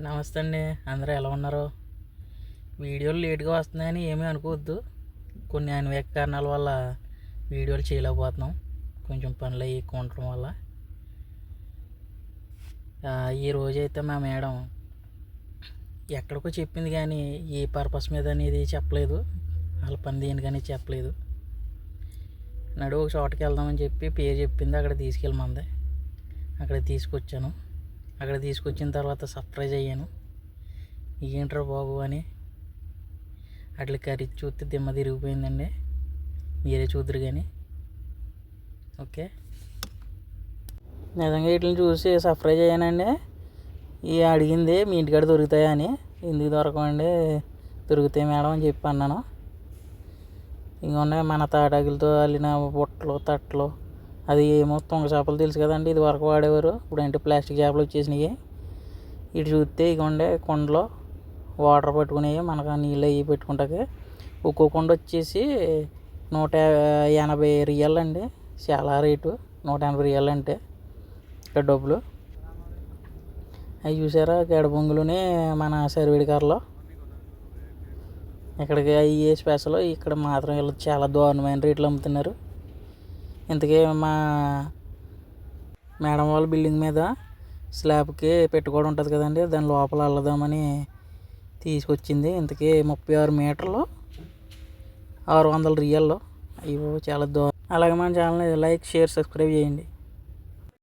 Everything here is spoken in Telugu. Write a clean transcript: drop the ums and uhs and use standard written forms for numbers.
నమస్తే అండి. అందరూ ఎలా ఉన్నారు? వీడియోలు లేట్గా వస్తున్నాయని ఏమీ అనుకోవద్దు. కొన్ని అనివార్య కారణాల వల్ల వీడియోలు చేయలేకపోతున్నాం. కొంచెం పనులు అవి ఎక్కువ ఉండటం వల్ల. ఈరోజైతే మా మేడం ఎక్కడికో చెప్పింది కానీ ఏ పర్పస్ మీద అనేది చెప్పలేదు. వాళ్ళ పని దేనికని చెప్పలేదు. నడు ఒక చోటకి వెళ్దామని చెప్పి పేరు చెప్పింది. అక్కడ తీసుకెళ్ళమంది. అక్కడ తీసుకొచ్చాను. అక్కడ తీసుకొచ్చిన తర్వాత సర్ప్రైజ్ అయ్యాను. ఏంట్రా బాబు అని అట్లా కర్రీ చూస్తే దిమ్మ తిరిగిపోయిందండి. మీరే చూద్దరు కానీ. ఓకే, నిజంగా వీటిని చూసి సర్ప్రైజ్ అయ్యానండి. అడిగింది మీ ఇంటికాడ దొరుకుతాయా అని. ఎందుకు దొరకమండి, దొరుకుతాయి మేడం అని చెప్పి అన్నాను. ఇంకొన్న మన తాటాకులతో అల్లిన బుట్టలు తట్టలు, అది ఏమో తుంగ చేపలు తెలుసు కదండి, ఇది వరకు వాడేవారు. ఇప్పుడు అంటే ప్లాస్టిక్ చేపలు వచ్చేసినాయి. ఇటు చూస్తే ఇగోండే కుండలో వాటర్ పట్టుకునేవి, మనకు నీళ్ళు అవి పెట్టుకుంటాకి. ఒక్కో కుండ వచ్చేసి 180 రియల్ అండి. చాలా రేటు. 180 రియల్ అంటే ఇక్కడ డబ్బులు. అవి చూసారా గడ బొంగులుని మన సర్వేడి కర్రలో. ఇక్కడికి అయ్యే స్పెషల్. ఇక్కడ మాత్రం వీళ్ళు చాలా దారుణమైన రేట్లు అమ్ముతున్నారు. ఇంతకీ మా మేడం వాళ్ళ బిల్డింగ్ మీద స్లాబ్కి పెట్టుకోవడం ఉంటుంది కదండి, దాని లోపల అల్లదామని తీసుకొచ్చింది. ఇంతకీ 36 మీటర్లు 600 రియల్లో. అయ్యో చాలా అలాగే మన ఛానల్ని లైక్, షేర్, సబ్స్క్రైబ్ చేయండి.